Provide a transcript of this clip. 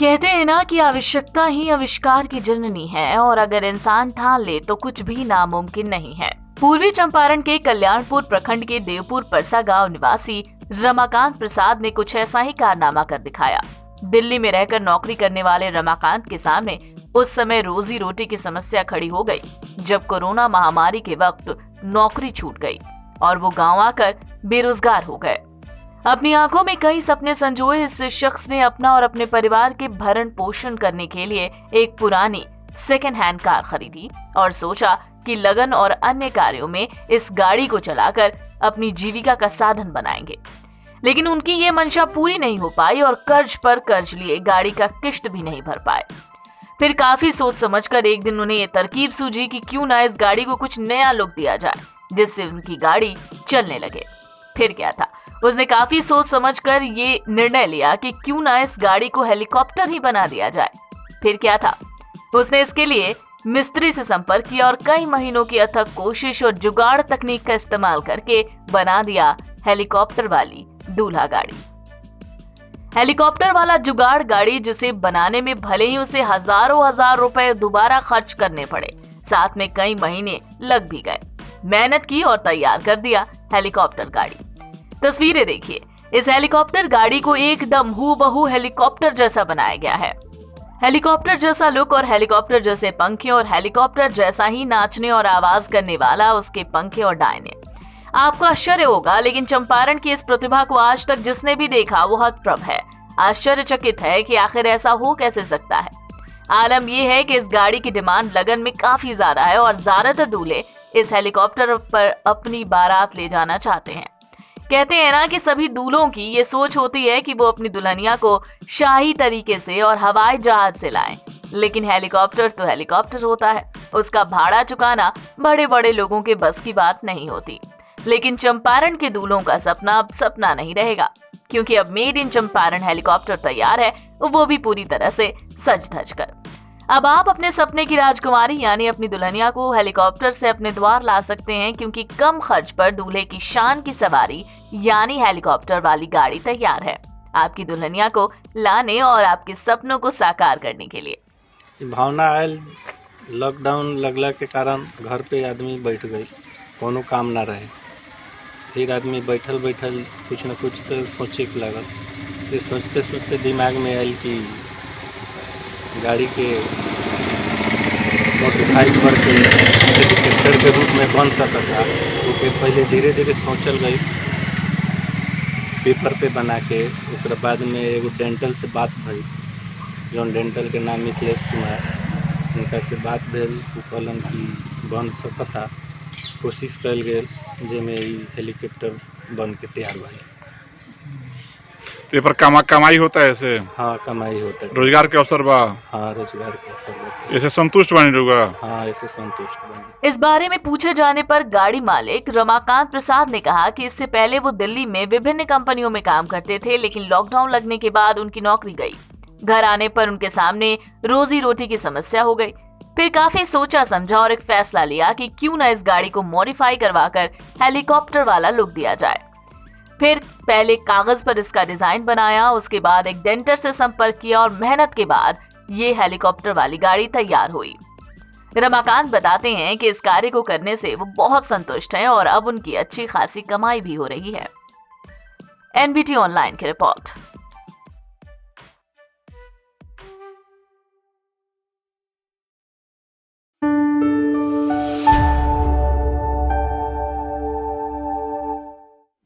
कहते हैं ना कि आवश्यकता ही आविष्कार की जननी है और अगर इंसान ठान ले तो कुछ भी नामुमकिन नहीं है। पूर्वी चंपारण के कल्याणपुर प्रखंड के देवपुर परसा गांव निवासी रमाकांत प्रसाद ने कुछ ऐसा ही कारनामा कर दिखाया। दिल्ली में रहकर नौकरी करने वाले रमाकांत के सामने उस समय रोजी रोटी की समस्या खड़ी हो गई जब कोरोना महामारी के वक्त नौकरी छूट गई और वो गांव आकर बेरोजगार हो गए। अपनी आंखों में कई सपने संजोए इस शख्स ने अपना और अपने परिवार के भरण पोषण करने के लिए एक पुरानी सेकेंड हैंड कार खरीदी और सोचा कि लगन और अन्य कार्यों में इस गाड़ी को चलाकर अपनी जीविका का साधन बनाएंगे। लेकिन उनकी ये मंशा पूरी नहीं हो पाई और कर्ज पर कर्ज लिए गाड़ी का किश्त भी नहीं भर पाए। फिर काफी सोच समझकर एक दिन उन्हें ये तरकीब सूझी कि क्यों ना इस गाड़ी को कुछ नया लुक दिया जाए जिससे उनकी गाड़ी चलने लगे। फिर क्या था, उसने काफी सोच समझकर ये निर्णय लिया कि क्यों ना इस गाड़ी को हेलीकॉप्टर ही बना दिया जाए। फिर क्या था, उसने इसके लिए मिस्त्री से संपर्क किया और कई महीनों की अथक कोशिश और जुगाड़ तकनीक का इस्तेमाल करके बना दिया हेलीकॉप्टर वाली दूल्हा गाड़ी। हेलीकॉप्टर वाला जुगाड़ गाड़ी जिसे बनाने में भले ही उसे हजारों हजार रुपए दोबारा खर्च करने पड़े, साथ में कई महीने लग भी गए, मेहनत की और तैयार कर दिया हेलीकॉप्टर गाड़ी। तस्वीरें देखिए, इस हेलीकॉप्टर गाड़ी को एकदम हूबहू हेलीकॉप्टर जैसा बनाया गया है। हेलीकॉप्टर जैसा लुक और हेलीकॉप्टर जैसे पंखे और हेलीकॉप्टर जैसा ही नाचने और आवाज करने वाला उसके पंखे और डायने। आपको आश्चर्य होगा, लेकिन चंपारण की इस प्रतिभा को आज तक जिसने भी देखा वो हतप्रभ है, आश्चर्यचकित है कि आखिर ऐसा हो कैसे सकता है। आलम यह है कि इस गाड़ी की डिमांड लगन में काफी ज्यादा है और ज्यादातर दूल्हे इस हेलीकॉप्टर पर अपनी बारात ले जाना चाहते हैं। कहते हैं ना कि सभी दूल्हों की ये सोच होती है कि वो अपनी दुल्हनिया को शाही तरीके से और हवाई जहाज से लाएं, लेकिन हेलीकॉप्टर तो हेलीकॉप्टर होता है, उसका भाड़ा चुकाना बड़े बड़े लोगों के बस की बात नहीं होती। लेकिन चंपारण के दूल्हों का सपना अब सपना नहीं रहेगा, क्योंकि अब मेड इन चंपारण हेलीकॉप्टर तैयार है, वो भी पूरी तरह से सज धज कर। अब आप अपने सपने की राजकुमारी यानी अपनी दुल्हनिया को हेलीकॉप्टर से अपने द्वार ला सकते हैं, क्योंकि कम खर्च पर दूल्हे की शान की सवारी यानी हेलीकॉप्टर वाली गाड़ी तैयार है आपकी दुल्हनिया को लाने और आपके सपनों को साकार करने के लिए। भावना आयल, लॉकडाउन लगला के कारण घर पे आदमी बैठ गई, कोनो काम ना रहे। फिर आदमी बैठल बैठल कुछ न कुछ तो सोचे के लगल। फिर सोचते सोचते दिमाग में आयल कि गाड़ी के मॉडिफाई करके हेलीकॉप्टर के रूप में बन सकता था। तो पहले धीरे धीरे सोचल गई, पेपर पे बना के। उसके बाद में एगो डेंटल से बात भई, जौन डेंटल के नाम मिथिलेश कुमार, उनका से बात भेल। वो कहलन कि बन सकता, कोशिश कल गए जेमे हेलीकॉप्टर बन के तैयार भइल। पेपर कमाई होता है ऐसे? हाँ, कमाई होता है, रोजगार के अवसर बा। हाँ, रोजगार के अवसर बा। ऐसे संतुष्ट बनी लोग? हाँ, ऐसे संतुष्ट बनी। इस बारे में पूछे जाने पर गाड़ी मालिक रमाकांत प्रसाद ने कहा कि इससे पहले वो दिल्ली में विभिन्न कंपनियों में काम करते थे, लेकिन लॉकडाउन लगने के बाद उनकी नौकरी गई। घर आने पर उनके सामने रोजी रोटी की समस्या हो गई। फिर काफी सोचा समझा और एक फैसला लिया कि क्यों ना इस गाड़ी को मॉडिफाई करवाकर हेलीकॉप्टर वाला लुक दिया जाए। फिर पहले कागज पर इसका डिजाइन बनाया, उसके बाद एक डेंटर से संपर्क किया और मेहनत के बाद ये हेलीकॉप्टर वाली गाड़ी तैयार हुई। रमाकांत बताते हैं कि इस कार्य को करने से वो बहुत संतुष्ट हैं और अब उनकी अच्छी खासी कमाई भी हो रही है। एनबीटी ऑनलाइन की रिपोर्ट।